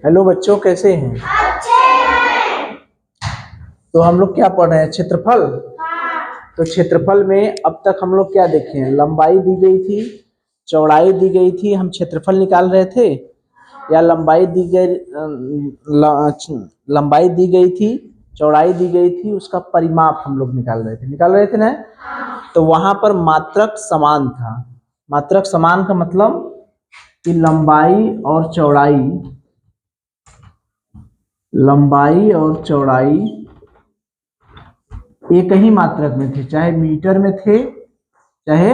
Hello बच्चों, कैसे हैं? तो हम लोग क्या पढ़ रहे हैं? क्षेत्रफल। तो क्षेत्रफल में अब तक हम लोग क्या देखे हैं? लंबाई दी गई थी, चौड़ाई दी गई थी, हम क्षेत्रफल निकाल रहे थे, या लंबाई दी गई, लंबाई दी गई थी, चौड़ाई दी गई थी, उसका परिमाप हम लोग निकाल रहे थे ना। तो वहां पर मात्रक समान था। मात्रक समान का मतलब कि लंबाई और चौड़ाई एक ही मात्रक में थे, चाहे मीटर में थे चाहे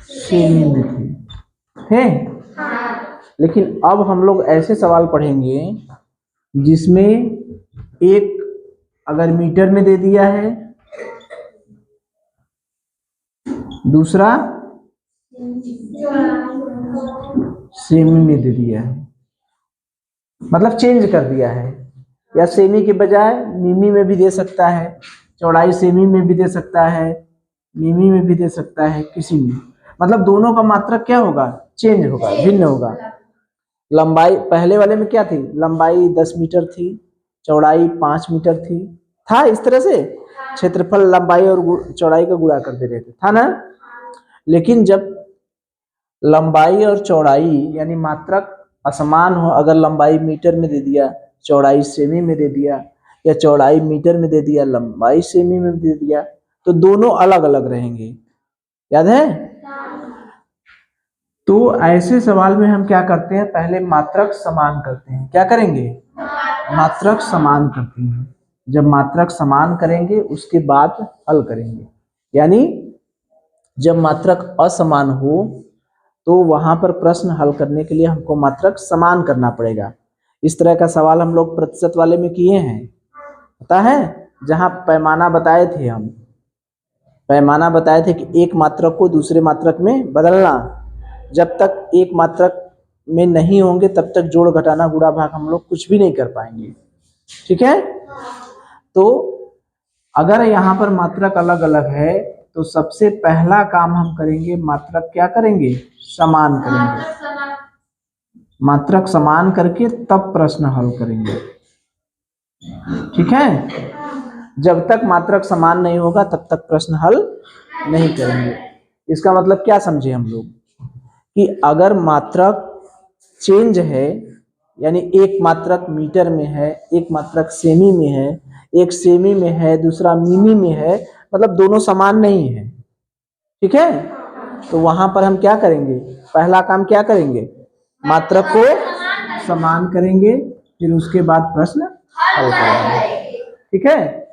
सेमी में थे। लेकिन अब हम लोग ऐसे सवाल पढ़ेंगे जिसमें एक अगर मीटर में दे दिया है, दूसरा सेमी में दे दिया है, मतलब चेंज कर दिया है, या सेमी के बजाय मिमी में भी दे सकता है, चौड़ाई सेमी में भी दे सकता है, मिमी में भी दे सकता है, किसी में, मतलब दोनों का मात्रक क्या होगा? चेंज होगा, भिन्न होगा। लंबाई पहले वाले में क्या थी? लंबाई 10 मीटर थी, चौड़ाई 5 मीटर थी, था इस तरह से। क्षेत्रफल लंबाई और चौड़ाई का गुणा कर दे रहे थे, था ना। लेकिन जब लंबाई और चौड़ाई यानी मात्रक असमान हो, अगर लंबाई मीटर में दे दिया, चौड़ाई सेमी में दे दिया, या चौड़ाई मीटर में दे दिया, लंबाई सेमी में दे दिया, तो दोनों अलग अलग रहेंगे। याद है? तो ऐसे सवाल में हम क्या करते हैं? पहले मात्रक समान करते हैं। क्या करेंगे? मात्रक समान करते हैं। जब मात्रक समान करेंगे उसके बाद हल करेंगे। यानी जब मात्रक असमान हो तो वहां पर प्रश्न हल करने के लिए हमको मात्रक समान करना पड़ेगा। इस तरह का सवाल हम लोग प्रतिशत वाले में किए हैं, पता है? जहां पैमाना बताए थे, हम पैमाना बताए थे कि एक मात्रक को दूसरे मात्रक में बदलना। जब तक एक मात्रक में नहीं होंगे तब तक जोड़ घटाना गुणा भाग हम लोग कुछ भी नहीं कर पाएंगे। ठीक है? तो अगर यहाँ पर मात्रक अलग अलग है तो सबसे पहला काम हम करेंगे, मात्रक क्या करेंगे? समान करेंगे। मात्रक समान करके तब प्रश्न हल करेंगे। ठीक है? जब तक मात्रक समान नहीं होगा तब तक प्रश्न हल नहीं करेंगे। इसका मतलब क्या समझे हम लोग? कि अगर मात्रक चेंज है, यानी एक मात्रक मीटर में है, एक मात्रक सेमी में है, एक सेमी में है, दूसरा मिमी में है, मतलब दोनों समान नहीं है। ठीक है? तो वहां पर हम क्या करेंगे? पहला काम क्या करेंगे? मात्रक को समान करेंगे, फिर उसके बाद प्रश्न हल करेंगे। ठीक है?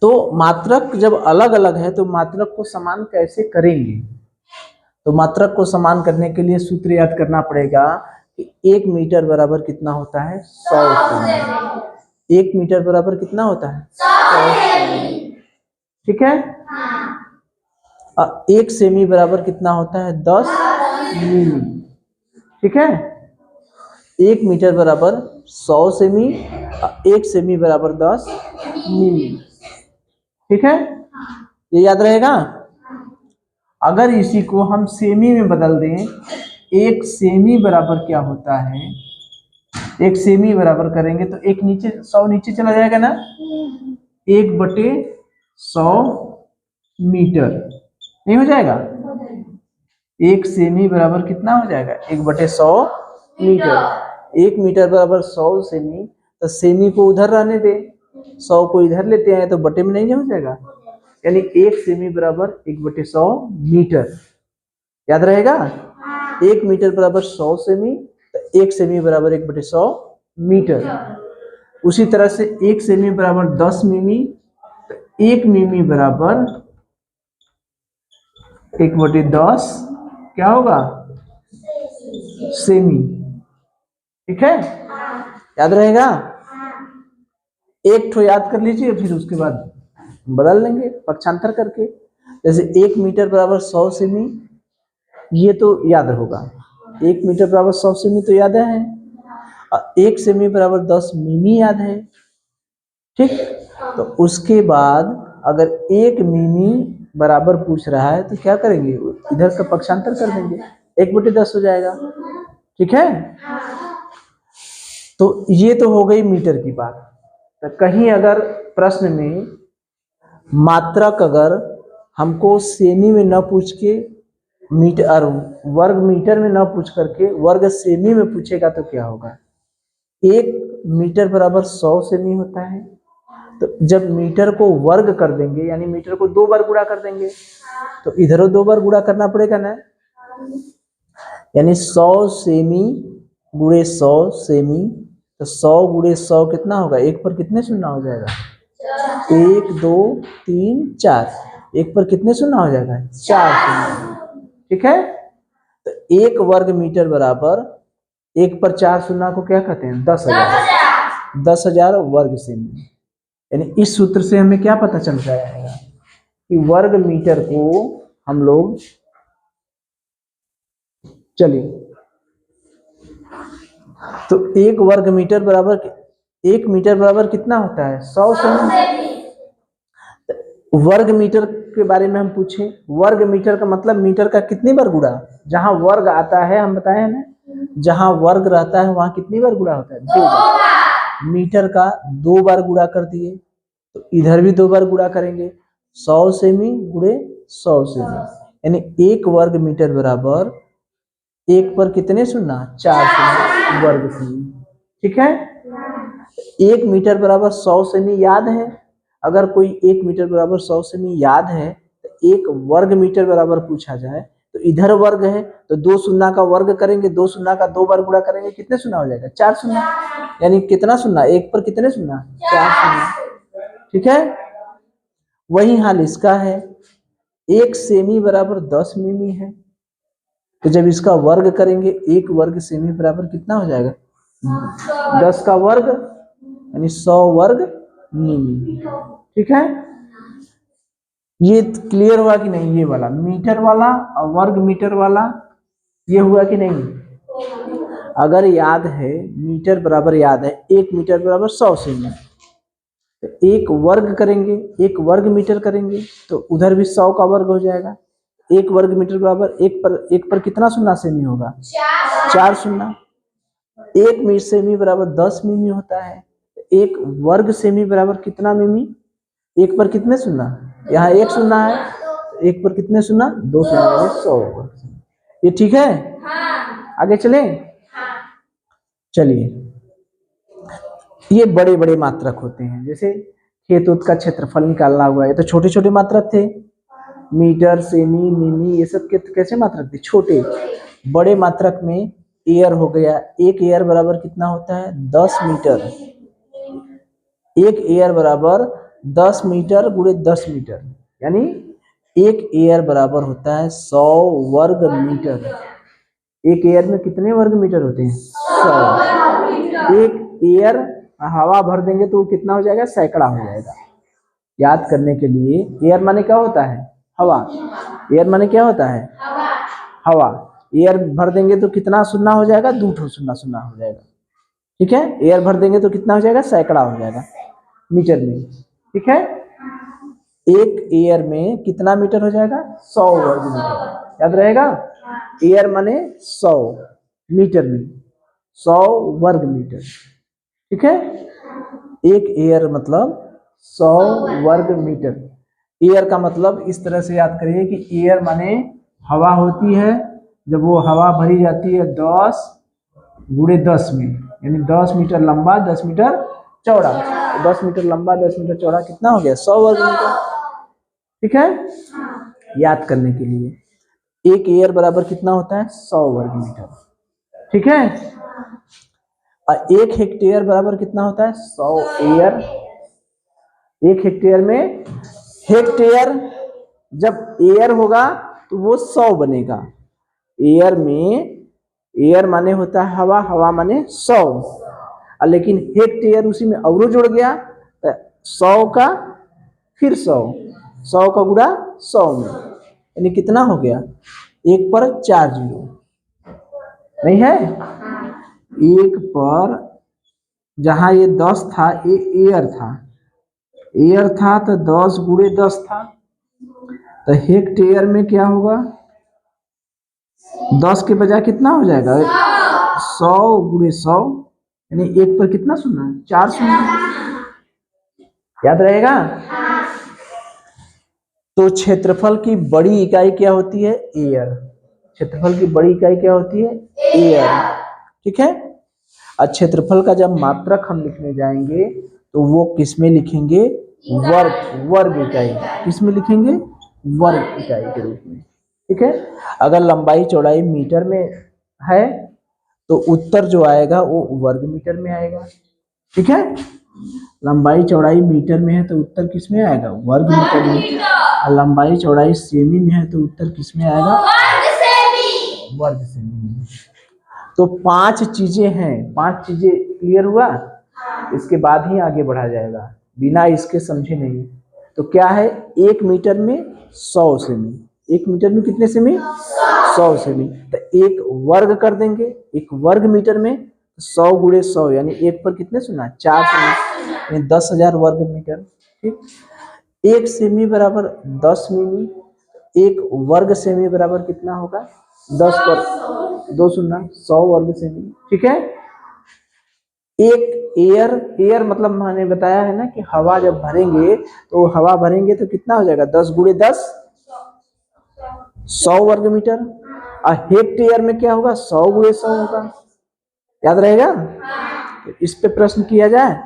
तो मात्रक जब अलग अलग है तो मात्रक को समान कैसे करेंगे? तो मात्रक को समान करने के लिए सूत्र याद करना पड़ेगा कि 1 मीटर बराबर कितना होता है? 100 सेमी। 1 मीटर बराबर कितना होता है? 100 सेमी। ठीक है? 1 सेमी बराबर कितना होता है? 10 मिली। ठीक है? 1 मीटर बराबर 100 सेमी, 1 सेमी बराबर 10 मिली। ठीक है? ये याद रहेगा। अगर इसी को हम सेमी में बदल दें, 1 सेमी बराबर क्या होता है? 1 सेमी बराबर करेंगे तो 1 नीचे, 100 नीचे चला जाएगा ना, 1/100 मीटर नहीं हो जाएगा? 1 सेमी बराबर कितना हो जाएगा? 1/100 मीटर। 1 मीटर बराबर 100 सेमी, तो सेमी को उधर रहने दे, 100 को इधर लेते हैं तो बटे में नहीं हो जाएगा। यानी 1 सेमी बराबर 1/100 मीटर। याद रहेगा? 1 मीटर बराबर 100 सेमी, तो 1 सेमी बराबर 1/100 मीटर। उसी तरह से 1 सेमी बराबर 10 मिमी, तो 1 मिमी बराबर 1/10 क्या होगा? सेमी। ठीक है? याद रहेगा? एक ठो याद कर लीजिए, फिर उसके बाद बदल लेंगे पक्षांतर करके। जैसे 1 मीटर बराबर 100 सेमी, ये तो याद होगा। 1 मीटर बराबर 100 सेमी तो याद है, और 1 सेमी बराबर 10 मिमी याद है। ठीक? तो उसके बाद अगर 1 मिमी बराबर पूछ रहा है तो क्या करेंगे? इधर का पक्षांतर कर देंगे, 1/10 हो जाएगा। ठीक है? तो ये तो हो गई मीटर की बात। तो कहीं अगर प्रश्न में मात्रक अगर हमको सेमी में न पूछ के मीटर वर्ग मीटर में न पूछ करके वर्ग सेमी में पूछेगा तो क्या होगा? 1 मीटर बराबर 100 सेमी होता है। तो जब मीटर को वर्ग कर देंगे यानी मीटर को 2 बार गुणा कर देंगे तो इधरों 2 बार गुणा करना पड़ेगा ना, यानी 100 सेमी गुणे 100 सेमी। तो 100 गुणे 100 कितना होगा? 1 पर कितने शून्य हो जाएगा? 1 2 3 4। 1 पर कितने शून्य हो जाएगा? 4 शून्य। ठीक है, तो 1 वर्ग मीटर बराबर 1 पर 4 शून्य को क्या कहते हैं? 10,000। 10,000 वर्ग सेमी। यानी इस सूत्र से हमें क्या पता चल जाएगा कि वर्ग मीटर को हम लोग, चलिए, तो 1 वर्ग मीटर बराबर 1 मीटर बराबर कितना होता है? 100 सेमी। वर्ग मीटर के बारे में हम पूछे, वर्ग मीटर का मतलब मीटर का कितनी बार गुणा? जहां वर्ग आता है हम बताए ना, जहां वर्ग रहता है वहां कितनी बार गुणा होता है? 2 बार। मीटर का 2 बार गुणा कर दिए, तो इधर भी 2 बार गुणा करेंगे। 100 सेमी गुणे 100 सेमी, यानी 1 वर्ग मीटर बराबर 1 पर कितने शून्य? 4 शून्य वर्ग सेमी। ठीक है, 1 मीटर बराबर 100 सेमी याद है। अगर कोई 1 मीटर बराबर 100 सेमी याद है तो 1 वर्ग मीटर बराबर पूछा जाए तो इधर वर्ग है तो 2 शून्य का वर्ग करेंगे, 2 शून्य का 2 बार गुणा करेंगे, कितने शून्य हो जाएगा? 4 शून्य। यानी कितना शून्य? 1 पर कितने शून्य? 4 शून्य। ठीक है, वही हाल इसका है। 1 सेमी बराबर 10 मिमी है, तो जब इसका वर्ग करेंगे 1 वर्ग सेमी बराबर कितना हो जाएगा? 10 का वर्ग यानी 100 वर्ग मिमी। ठीक है, ये क्लियर हुआ कि नहीं? ये वाला मीटर वाला और वर्ग मीटर वाला ये हुआ कि नहीं? अगर याद है, मीटर बराबर याद है, 1 मीटर बराबर 100 सेमी, तो 1 वर्ग करेंगे, 1 वर्ग मीटर करेंगे तो उधर भी 100 का वर्ग हो जाएगा। 1 वर्ग मीटर बराबर 1 पर कितना शून्य सेमी होगा? 4 शून्य। 1 सेमी बराबर 10 मिमी होता है। 1 वर्ग सेमी बराबर कितना मिमी? 1 पर कितने शून्य? यहाँ 1 शून्य है, 1 पर कितने शून्य? 2 शून्य, 100 वर्ग सेमी। ये ठीक है? आगे चले। चलिए, ये बड़े बड़े मात्रक होते हैं, जैसे खेत उत का क्षेत्रफल निकालना हुआ है तो छोटे छोटे मात्रक थे, मीटर सेमी मिमी ये सब कैसे मात्रक थे? छोटे। बड़े मात्रक में एयर हो गया, 1 एयर बराबर कितना होता है? 10 मीटर। 1 एयर बराबर 10 मीटर गुणे 10 मीटर, यानी 1 एयर बराबर होता है 100 वर्ग मीटर। 1 एयर में कितने वर्ग मीटर होते हैं? 100। 1 एयर हवा भर देंगे तो कितना हो जाएगा? सैकड़ा हो जाएगा। याद करने के लिए, एयर माने क्या होता है? हवा। एयर माने क्या होता है? हवा। एयर भर देंगे तो कितना शून्य हो जाएगा? 2 शून्य शून्य हो जाएगा। ठीक है, एयर भर देंगे तो कितना हो जाएगा? सैकड़ा हो जाएगा मीटर में। ठीक है, 1 एयर में कितना मीटर हो जाएगा? 100 वर्ग मीटर। याद रहेगा, एयर माने 100, मीटर में 100 वर्ग मीटर। ठीक है, 1 एयर मतलब 100 वर्ग मीटर। एयर का मतलब इस तरह से याद करिए कि एयर माने हवा होती है, जब वो हवा भरी जाती है 10 गुणे 10 में, यानी 10 मीटर लंबा 10 मीटर चौड़ा। 10 मीटर लंबा 10 मीटर चौड़ा कितना हो गया? 100 वर्ग मीटर। ठीक है, याद करने के लिए 1 एयर बराबर कितना होता है? 100 वर्ग मीटर। ठीक है, और 1 हेक्टेयर बराबर कितना होता है? 100 एयर। 1 हेक्टेयर में, हेक्टेयर जब एयर होगा तो वो 100 बनेगा। एयर में, एयर माने होता है हवा, हवा माने 100, लेकिन हेक्टेयर उसी में अवरो जुड़ गया तो 100 का फिर 100, 100 का गुणा 100 में, यानी कितना हो गया? 1 पर 4 जीरो नहीं है? 1 पर, जहां ये 10 था ये एयर था, एयर था तो 10 गुणे 10 था, तो हेक्टेयर में क्या होगा? 10 के बजाय कितना हो जाएगा? 100 गुणे 100, यानी एक पर कितना शून्य, 4 शून्य। याद रहेगा। तो क्षेत्रफल की बड़ी इकाई क्या होती है, एयर। क्षेत्रफल की बड़ी इकाई क्या होती है, एयर। ठीक है। और क्षेत्रफल का जब मात्रक हम लिखने जाएंगे तो वो किस में लिखेंगे, वर्ग इकाई। किस में लिखेंगे, वर्ग इकाई के रूप में। ठीक है। अगर लंबाई चौड़ाई मीटर में है तो उत्तर जो आएगा वो वर्ग मीटर में आएगा। ठीक है। लंबाई चौड़ाई मीटर में है तो उत्तर किस में आएगा, वर्ग मीटर में। और लंबाई चौड़ाई सेमी में है तो उत्तर किस में आएगा, वर्ग सेमी में। तो 5 चीजें हैं, 5 चीजें क्लियर हुआ। इसके बाद ही आगे बढ़ा जाएगा, बिना इसके समझे नहीं। तो क्या है, 1 मीटर में 100 सेमी। 1 मीटर में कितने सेमी, 100 सेमी। तो एक वर्ग कर देंगे, एक वर्ग मीटर में 100 गुणे 100 यानी एक पर कितने सुना, 4 सेमी, 10,000 वर्ग मीटर। ठीक। 1 सेमी बराबर 10 मिमी। 1 वर्ग सेमी बराबर कितना होगा, 10 पर 2 शून्य, 100 वर्ग सेमी। ठीक है। एक एयर मतलब मैंने बताया है ना कि हवा जब भरेंगे तो हवा भरेंगे तो कितना हो जाएगा, 10 गुणे 10 100 वर्ग मीटर। और हेक्टेयर में क्या होगा, 100 गुणे 100 होगा। याद रहेगा। तो इस पे प्रश्न किया जाए।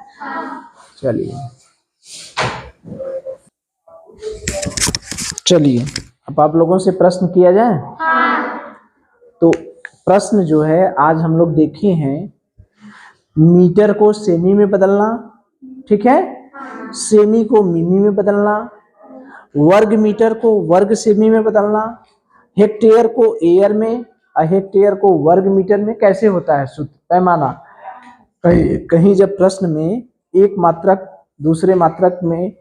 चलिए अब आप लोगों से प्रश्न किया जाए। तो प्रश्न जो है आज हम लोग देखे हैं, मीटर को सेमी में बदलना। ठीक है। सेमी को मिमी में बदलना, वर्ग मीटर को वर्ग सेमी में बदलना, हेक्टेयर को एयर में और हेक्टेयर को वर्ग मीटर में। कैसे होता है सूत्र, पैमाना। कहीं जब प्रश्न में एक मात्रक दूसरे मात्रक में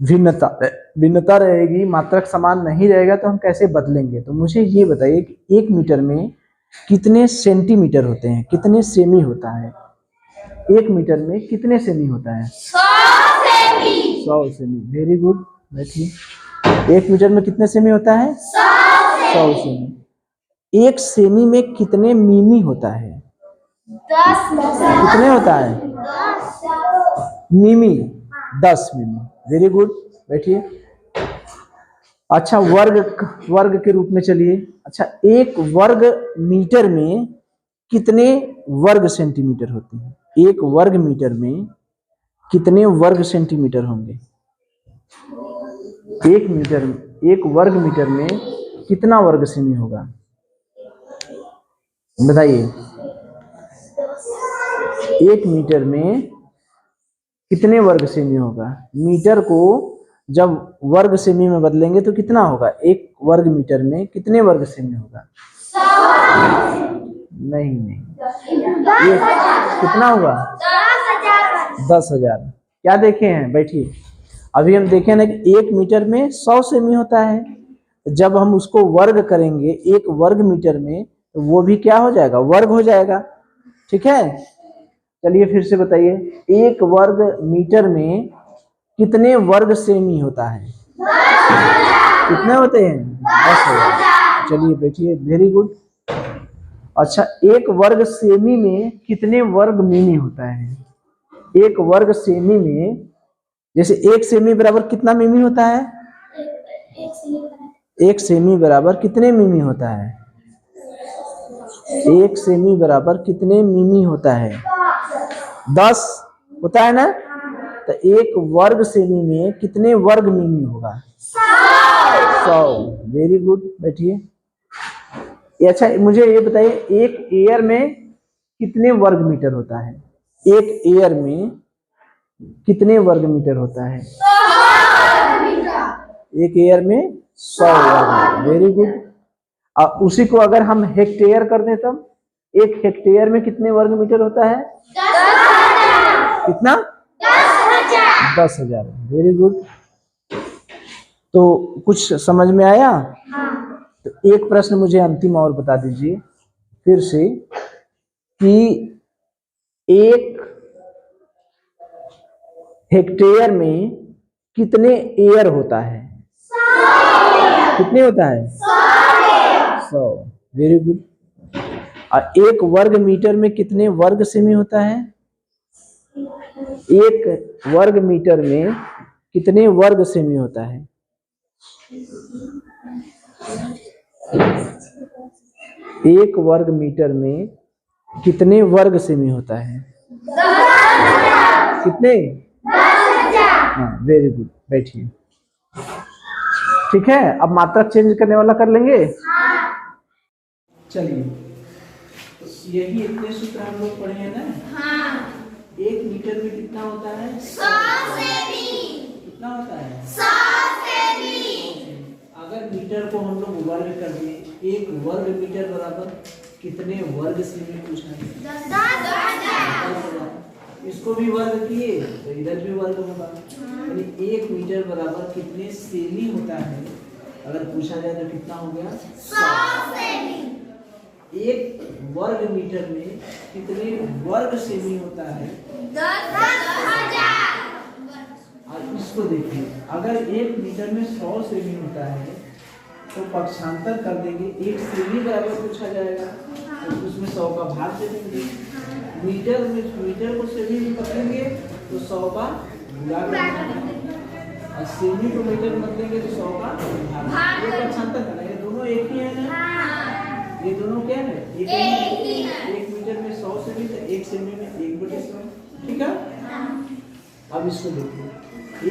भिन्नता रहेगी, मात्रक समान नहीं रहेगा तो हम कैसे बदलेंगे। तो मुझे ये बताइए कि 1 मीटर में कितने सेंटीमीटर होते हैं, कितने सेमी होता है। 1 मीटर में कितने सेमी होता है, 100 सेमी। Very good. बैठिए। 1 मीटर में कितने सेमी होता है, 100 सेमी। 1 सेमी में कितने मिमी होता है, 10। कितने होता है, मिमी, 10 मिमी। Very good. बैठिए। अच्छा, वर्ग के रूप में चलिए। अच्छा, 1 वर्ग मीटर में कितने वर्ग सेंटीमीटर होते हैं। 1 वर्ग मीटर में कितने वर्ग सेंटीमीटर होंगे। 1 वर्ग मीटर में कितना वर्ग सेमी होगा, बताइए। 1 मीटर में कितने वर्ग सेमी होगा। मीटर को जब वर्ग सेमी में बदलेंगे तो कितना होगा, 1 वर्ग मीटर में कितने वर्ग सेमी होगा, नहीं, ये कितना होगा, 10,000। क्या देखे हैं, बैठिए। अभी हम देखे ना कि 1 मीटर में 100 सेमी होता है। जब हम उसको वर्ग करेंगे 1 वर्ग मीटर में तो वो भी क्या हो जाएगा, वर्ग हो जाएगा। ठीक है। चलिए फिर से बताइए, 1 वर्ग मीटर में कितने वर्ग सेमी होता है, कितने होते हैं, 10,000। चलिए बैठिए। Very good. अच्छा, 1 वर्ग सेमी में कितने वर्ग मिमी होता है। 1 वर्ग सेमी में, जैसे 1 सेमी बराबर कितना मिमी होता है, 1 सेमी बराबर कितने मिमी होता है, 1 सेमी बराबर कितने मिमी होता है, 10 होता है ना। तो 1 वर्ग सेमी में कितने वर्ग मिमी होगा, 100। Very good. बैठिए। अच्छा, मुझे ये बताइए, 1 एयर में कितने वर्ग मीटर होता है। 1 एयर में कितने वर्ग मीटर होता है, 1 एयर में 100 वर्ग। Very good. और उसी को अगर हम हेक्टेयर कर दें तब 1 हेक्टेयर में कितने वर्ग मीटर होता है, 10,000। कितना, 10,000। Very good. तो कुछ समझ में आया। तो एक प्रश्न मुझे अंतिम और बता दीजिए फिर से कि 1 हेक्टेयर में कितने एयर होता है, कितने होता है, 100। Very good. और 1 वर्ग मीटर में कितने वर्ग सेमी होता है, एक वर्ग मीटर में कितने वर्ग सेमी होता है? एक वर्ग मीटर में कितने वर्ग सेमी होता है? कितने? हाँ, वेरी गुड, बैठिए। ठीक है, अब मात्रक चेंज करने वाला कर लेंगे। चलिए, तो यही इतने सूत्र हम लोग पढ़े हैं ना। हाँ। एक मीटर में कितना होता है? 100 सेमी। कितना होता है? 100 सेमी। अगर मीटर को हम लोग वर्ग कर दें, एक वर्ग मीटर बराबर कितने वर्ग सेमी पूछा है? 10,000। इसको भी वर्ग किए तो इधर भी वर्ग होगा, यानी एक मीटर बराबर कितने सेमी होता है अगर पूछा जाए तो कितना हो गया? 100 सेमी। एक वर्ग मीटर में कितने वर्ग सेमी होता है? 10,000। और इसको देखिए, अगर एक मीटर में 100 सेमी होता है तो पक्षांतर कर देंगे, एक सेमी बराबर पूछा जाएगा तो उसमें 100 का भाग दे देंगे। मीटर को सेमी में पकड़ेंगे तो 100 का गुणा करेंगे, और सेमी को मीटर में बदलेंगे तो 100 का भाग। ये पक्षांतर करना, ये दोनों एक ही है ना? ये दोनों क्या है? एक ही है। एक मीटर में 100 सेमी तो एक सेमी में 1/100। ठीक है। अब इसको देखिए,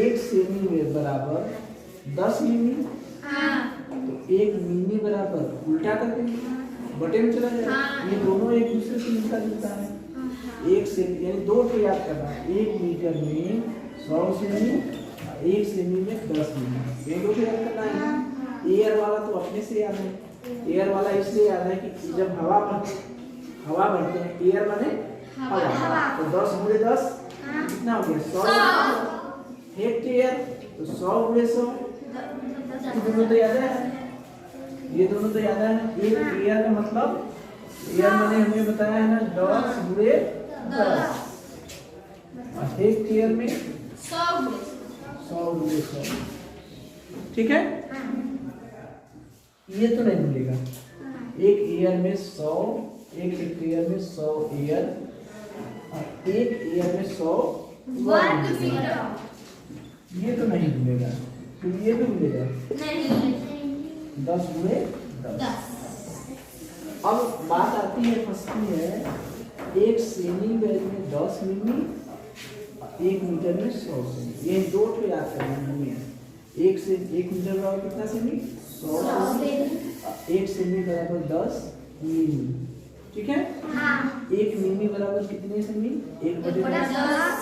एक सेमी में बराबर 10 मिमी, तो एक मिमी बराबर उल्टा कर देंगे, बटे में चला जाएगा। ये दोनों एक दूसरे से मिलता जुलता है। एक सेमी यानी दो को याद करना, एक मीटर में 100 सेमी, एक सेमी में 10 मिमी, ये दो को याद करना है। एयर वाला तो अपने से याद है, एयर वाला इसलिए याद है कि जब हवा भरते हैं, एयर माने हवा, तो 10 गुणे 10 कितना हो गया? 100 हेक्टेयर, तो 100 गुणे 100, दोनों तो याद है, ये दोनों तो याद है। एक एयर का मतलब, एयर मैंने हमें बताया है ना 10 गुणे 10, और हेक्टेयर में 100 गुणे 100। ठीक है, ये तो नहीं मिलेगा। एक एयर में 100, एक हेक्टेयर में 100 एयर, और एक एयर में 100 वर्ग मीटर। ये तो नहीं मिलेगा, तो ये भी मिलेगा नहीं। 10 गुणे 10। अब बात आती है, फंसती है, एक सेमी में 10 मिमी, एक मीटर में 100 सेमी। ये दो को याद करना है। एक मीटर बराबर कितना सेमी? 100 सेमी। एक सेमी बराबर 10 मिमी। ठीक है। हाँ। एक मिमी बराबर कितने सेमी? 1/10।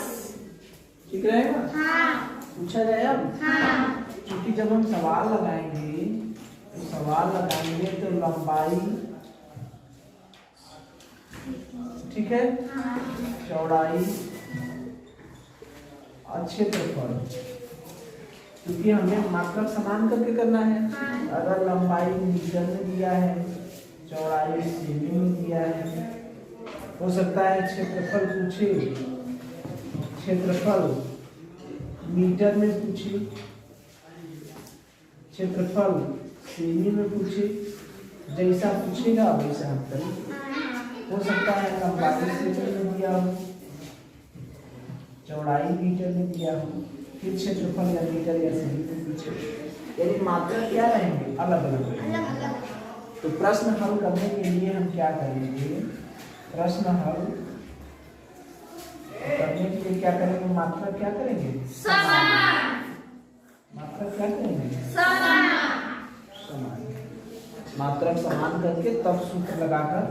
ठीक रहेगा? हाँ। पूछा जाए अब? हाँ। क्योंकि जब हम सवाल लगाएंगे तो लंबाई, ठीक है, चौड़ाई और क्षेत्रफल, क्योंकि हमें मात्रक समान करके करना है। अगर लंबाई मीटर में दिया है, चौड़ाई सेमी में दिया है, हो सकता है क्षेत्रफल पूछे, क्षेत्रफल मीटर में पूछे, क्षेत्रफल सेमी में पूछे, जैसा पूछेगा वैसा हम करेंगे। हो सकता है लंबाई सेमी में दिया हो, चौड़ाई मीटर में दिया हो, फिर क्षेत्रफल या मीटर या सेमी में पूछे, यानी मात्रा क्या रहेंगे? अलग अलग। तो प्रश्न हल करने के लिए हम क्या करेंगे? प्रश्न हल करने के लिए क्या करेंगे? मात्रा क्या करेंगे? समान। मात्रा क्या करेंगे? समान। मात्रक समान करके तब सूत्र लगाकर,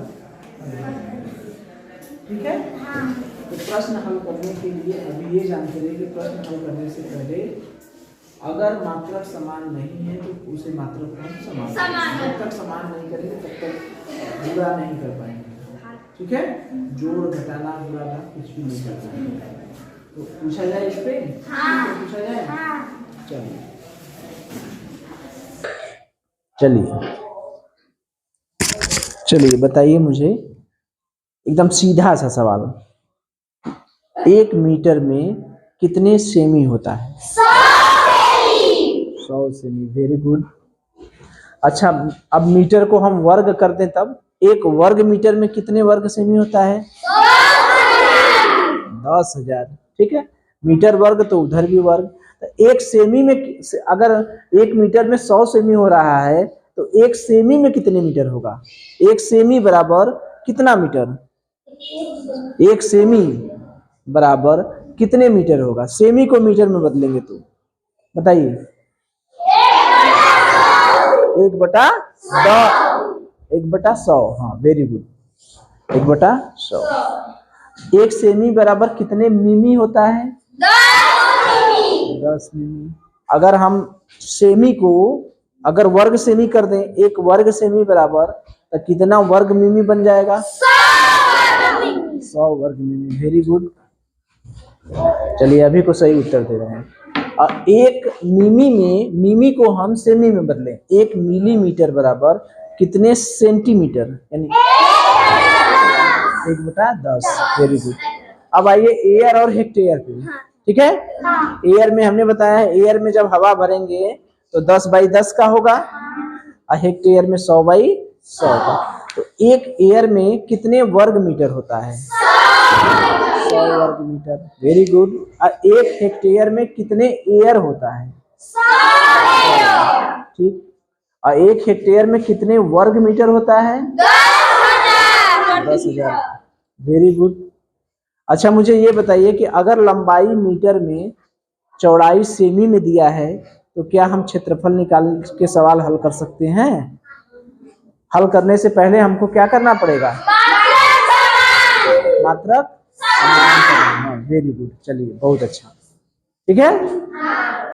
ठीक है। तो प्रश्न हल करने के लिए अभी ये जानते रहिए कि प्रश्न हल करने से पहले अगर मात्रक समान नहीं है तो उसे मात्रक हम समान, जब तक समान नहीं करेंगे तब तक गुणा नहीं कर पाएंगे। ठीक है, जोड़ घटाना गुणा कुछ भी नहीं कर पाएंगे। तो पूछा जाए इस पे? हाँ। पूछा जाए? हाँ। चलिए बताइए मुझे एकदम सीधा सा सवाल, एक मीटर में कितने सेमी होता है? 100 सेमी। Very good. अच्छा, अब मीटर को हम वर्ग कर दें तब एक वर्ग मीटर में कितने वर्ग सेमी होता है? 10,000। ठीक है, मीटर वर्ग तो उधर भी वर्ग। तो एक सेमी में अगर 1 मीटर में 100 सेमी हो रहा है तो 1 सेमी में कितने मीटर होगा? 1 सेमी बराबर कितना मीटर? 1 सेमी बराबर कितने मीटर होगा? सेमी को मीटर में बदलेंगे तो बताइए। 1/100। हाँ वेरी गुड, 1/100। 1 सेमी बराबर कितने मिमी होता है? 10 मिमी। अगर हम सेमी को अगर वर्ग सेमी कर दें, 1 वर्ग सेमी बराबर तो कितना वर्ग मिमी बन जाएगा? 100 वर्ग मिमी। वेरी गुड, चलिए अभी को सही उत्तर दे रहे हैं। और 1 मिमी में, मिमी को हम सेमी में बदलें, 1 मिलीमीटर बराबर कितने सेंटीमीटर? यानी 1/10। Very good. अब आइए एयर और हेक्टेयर पे, ठीक है। एयर में हमने बताया है, एयर में जब हवा भरेंगे तो 10/10 का होगा और हेक्टेयर में 100/100 का। तो 1 एयर में कितने वर्ग मीटर होता है? 100 वर्ग मीटर। Very good. और 1 हेक्टेयर में कितने एयर होता है? 100। ठीक। और 1 हेक्टेयर में कितने वर्ग मीटर होता है? 10,000। Very good. अच्छा मुझे ये बताइए कि अगर लंबाई मीटर में, चौड़ाई सेमी में दिया है तो क्या हम क्षेत्रफल निकाल के सवाल हल कर सकते हैं? हल करने से पहले हमको क्या करना पड़ेगा? मात्रक समान करना। वेरी गुड, चलिए बहुत अच्छा, ठीक है।